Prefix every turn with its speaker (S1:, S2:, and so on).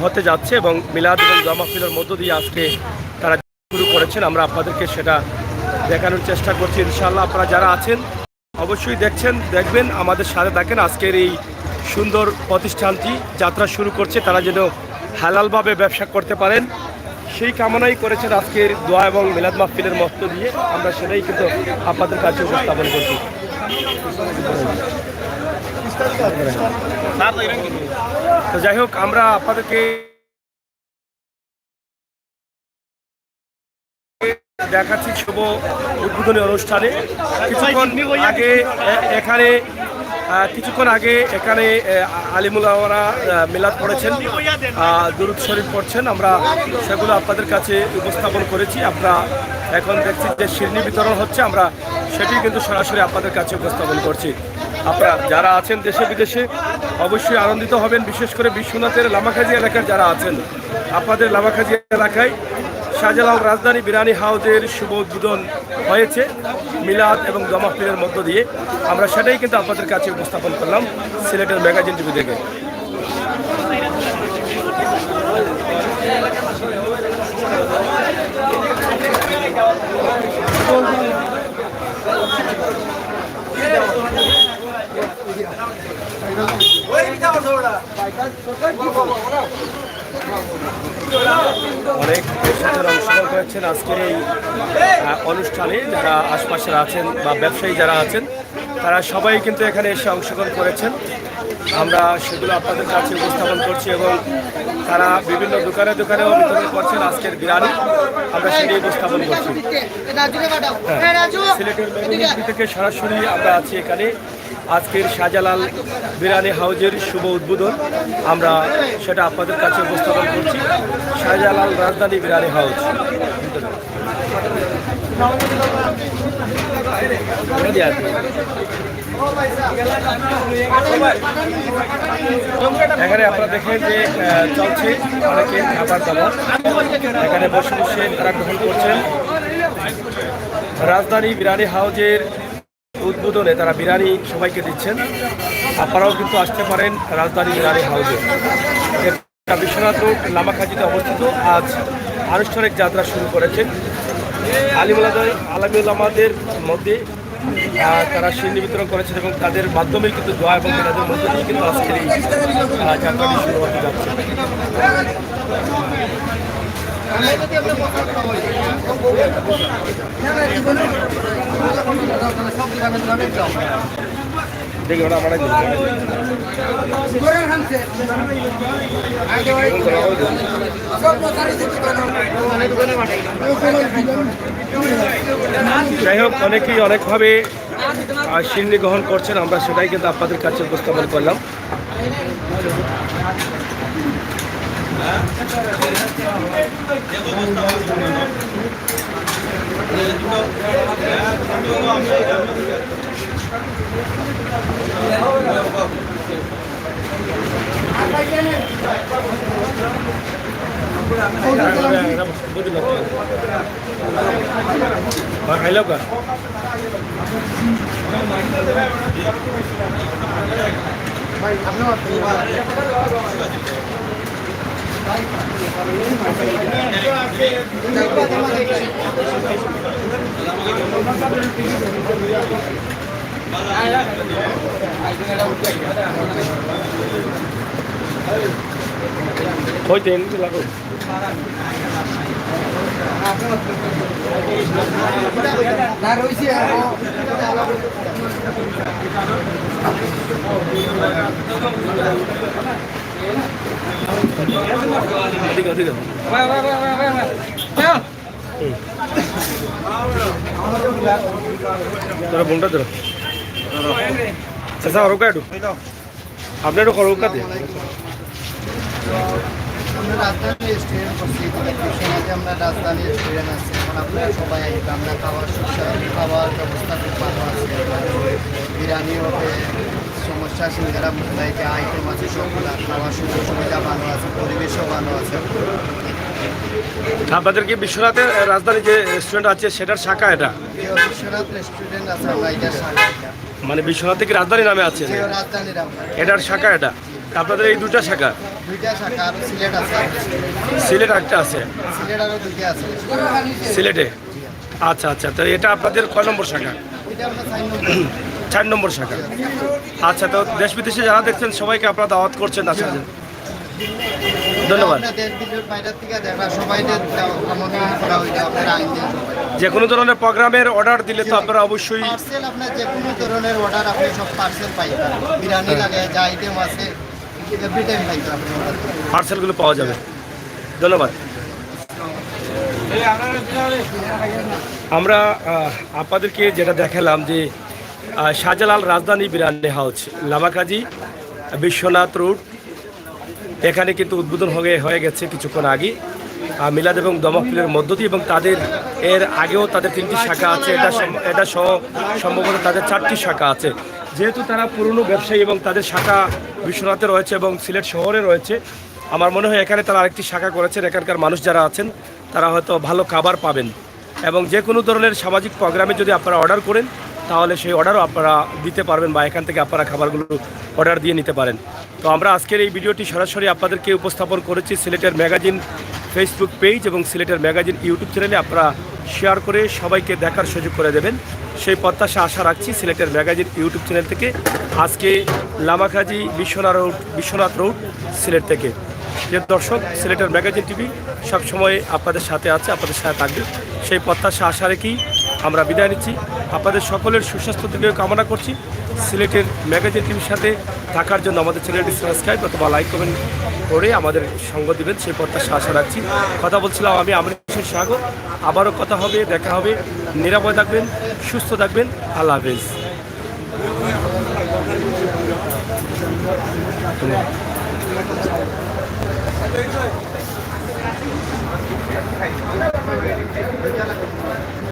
S1: হতে যাচ্ছে এবং মিলাদ এবং জমা মাহফিলের মধ্য দিয়ে আজকে তারা শুরু করেছেন। আমরা আপনাদেরকে সেটা দেখানোর চেষ্টা করছি। ইনশাআল্লাহ আপনারা যারা আছেন অবশ্যই দেখবেন, আমাদের সাথে থাকেন। আজকের এই সুন্দর প্রতিষ্ঠানটি যাত্রা শুরু করছে, তারা যেন হালালভাবে ব্যবসা করতে পারেন সেই কামনাই করেছেন আজকের দোয়া এবং মিলাদ মাহফিলের মধ্য দিয়ে। আমরা সেটাই কিন্তু আপনাদের কাছে উপস্থাপন করছি। তো যাই হোক, আমরা আপনাদেরকে দেখাচ্ছি শুভ উদ্বোধনী অনুষ্ঠানে। কিছুক্ষণ আগে এখানে আলিমুল্লাহরা মিলাদ পড়েছেন, দুরূদ শরীফ পড়ছেন। আমরা সেগুলো আপনাদের কাছে উপস্থাপন করেছি। আমরা এখন দেখছি যে শিরনি বিতরণ হচ্ছে, আমরা সেটি কিন্তু সরাসরি আপনাদের কাছে উপস্থাপন করছি। আপনারা যারা আছেন দেশে বিদেশে অবশ্যই আনন্দিত হবেন। বিশেষ করে বিশ্বনাথের লামাখাজি এলাকার যারা আছেন, আপনাদের লামাখাজি এলাকায় শাহজালাল রাজধানী বিরিয়ানি হাউজের শুভ উদ্বোধন হয়েছে মিলাদ এবং জমা মাহফিলের মধ্য দিয়ে। আমরা সেটাই কিন্তু আপনাদের কাছে উপস্থাপন করলাম সিলেটের ম্যাগাজিন টিভি থেকে। অনেক অংশগ্রহণ করেছেন আজকের এই অনুষ্ঠানে। যারা আশপাশের আছেন বা ব্যবসায়ী যারা আছেন তারা সবাই কিন্তু এখানে এসে অংশগ্রহণ করেছেন। আমরা সেগুলো আপনাদের কাছে উপস্থাপন করছি এবং তারা বিভিন্ন দোকানে দোকানেও বিতরণ করছেন আজকের বিরিয়ানি। আমরা সেটি উপস্থাপন করছি। সিলেটের মেদিনীপুর থেকে সরাসরি আমরা আছি এখানে। আজকের শাহজালাল বিরিয়ানি হাউজের শুভ উদ্বোধন, আমরা সেটা আপনাদের কাছে উপস্থাপন করছি। শাহজালাল রাজধানী বিরিয়ানি হাউজ। এখানে আপনারা দেখেন যে চলছে অনেকে খাবার দাবার, এখানে বসে বসে তারা গ্রহণ করছেন। রাজধানী বিরিয়ানি হাউজের উদ্বোধনে তারা বিরিয়ানি সবাইকে দিচ্ছেন। আপনারাও কিন্তু আসতে পারেন রাজধানী বিরিয়ানি হাউজে। বিশ্বনাথ রোড লামাখাজিতে অবস্থিত। আজ আনুষ্ঠানিক যাত্রা শুরু করেছেন আলিমুল্লাহদের মধ্যে। তারা শিরনি বিতরণ করেছেন এবং তাদের মাধ্যমে কিন্তু দোয়া এবং মিলাদের মধ্যে দিয়ে কিন্তু আজকের এই যাত্রাটি শুরু হতে যাচ্ছে। দেখি ওটা আমার যাই হোক, অনেকেই অনেকভাবে শিরনি গ্রহণ করছেন। আমরা সেটাই কিন্তু আপনাদের কাছে উপস্থাপন করলাম। খাইল কা Thôi tiền cái là তোরা বোনটা ধরো চাচা অরকা একটু আপনি একটু করকা দে
S2: রাজধানী রেস্টুরেন্ট করছি, আমরা রাজধানী রেস্টুরেন্ট আছে। এখন আপনারা সবাই আসবে, আমরা খাওয়ার ব্যবস্থা খুব ভালো আছে। বিরিয়ানি হবে, সমস্যা সিঙ্গারা মোগলাই যে আইটেম আছে সবগুলো, খাওয়ার সুযোগ সুবিধা ভালো আছে, পরিবেশও ভালো আছে।
S1: আপনাদের কি বিশ্বনাথের রাজধানী যে রেস্টুরেন্ট আছে সেটার শাখা এটা?
S2: বিশ্বনাথ রেস্টুরেন্ট আছে, আমরা এটার শাখা।
S1: মানে বিশ্বনাথ থেকে রাজধানী নামে আছে,
S2: রাজধানীর
S1: এটার শাখা এটা? আপনাদের এই দুটা শাখা?
S2: দুইটা শাখা আর সিলেট আছে,
S1: সিলেট একটা আছে,
S2: সিলেট আরও দুইটা আছে।
S1: সিলেটে। আচ্ছা আচ্ছা, তো এটা আপনাদের কয় নম্বর শাখা?
S2: এটা আপনার 4 নম্বর।
S1: 4 নম্বর শাখা। আচ্ছা, তো দেশ বিদেশে যারা দেখছেন সবাইকে আপনারা দাওয়াত করছেন আসার জন্য। ধন্যবাদ।
S2: আপনার দেশ বিদেশ বাইরের থেকে দেখা সবাই আমন্ত্রণ করা হইলে আপনারা আইন দেন সবাই।
S1: যে কোনো ধরনের প্রোগ্রামের অর্ডার দিলে তো আপনারা অবশ্যই
S2: পার্সেল আপনার যে কোনো ধরনের অর্ডার আপনি সব পার্সেল পাইবেন। বিরিয়ানি লাগে যা আইটেম আছে এভরি টাইম পাইবেন আপনি order করলে।
S1: পার্সেলগুলো পাওয়া যাবে। ধন্যবাদ। আমরা আপনাদেরকে যেটা দেখালাম যে শাহজালাল রাজধানী বিরিয়ানি হাউস, লামাকাজি, বিশ্বনাথ রোড, এখানে কিন্তু উদ্বোধন হয়ে গেছে কিছুক্ষণ আগে মিলাদ এবং দমকলের মধ্য দিয়ে, এবং তাদের এর আগেও তাদের 3টি শাখা আছে, এটা সহ সম্ভবত তাদের 4টি শাখা আছে। যেহেতু তারা পুরনো ব্যবসায়ী এবং তাদের শাখা বিশ্বনাথে রয়েছে এবং সিলেট শহরে রয়েছে, আমার মনে হয় এখানে তারা আরেকটি শাখা করেছেন। এখানকার মানুষ যারা আছেন তারা হয়তো ভালো খাবার পাবেন, এবং যে কোনো ধরনের সামাজিক প্রোগ্রামে যদি আপনারা অর্ডার করেন তাহলে সেই অর্ডারও আপনারা দিতে পারবেন, বা এখান থেকে আপনারা খাবারগুলো অর্ডার দিয়ে নিতে পারেন। তো আমরা আজকের এই ভিডিওটি সরাসরি আপনাদেরকে উপস্থাপন করেছি সিলেটের ম্যাগাজিন ফেসবুক পেজ এবং সিলেটের ম্যাগাজিন ইউটিউব চ্যানেলে। আপনারা শেয়ার করে সবাইকে দেখার সুযোগ করে দেবেন, সেই প্রত্যাশা আশা রাখছি সিলেটের ম্যাগাজিন ইউটিউব চ্যানেল থেকে। আজকে লামাকাজি বিশ্বনাথ রোড সিলেট থেকে। যে দর্শক, সিলেটের ম্যাগাজিন টিভি সবসময় আপনাদের সাথে আছে, আপনাদের সাথে থাকবে, সেই প্রত্যাশা আশা রেখেই আমরা বিদায় নিচ্ছি। আপনাদের সকলের সুস্বাস্থ্য থেকে কামনা করছি। সিলেটের ম্যাগাজিন টিভির সাথে থাকার জন্য আমাদের চ্যানেলটি সাবস্ক্রাইব অথবা লাইক কমেন্ট করে আমাদের সঙ্গ দিবেন, সেই প্রত্যাশা আশা রাখছি। কথা বলছিলাম আমি আমর হোসেন সাগর। আবারও কথা হবে, দেখা হবে। নিরাপদ থাকবেন, সুস্থ থাকবেন। আল্লাহ হাফেজ।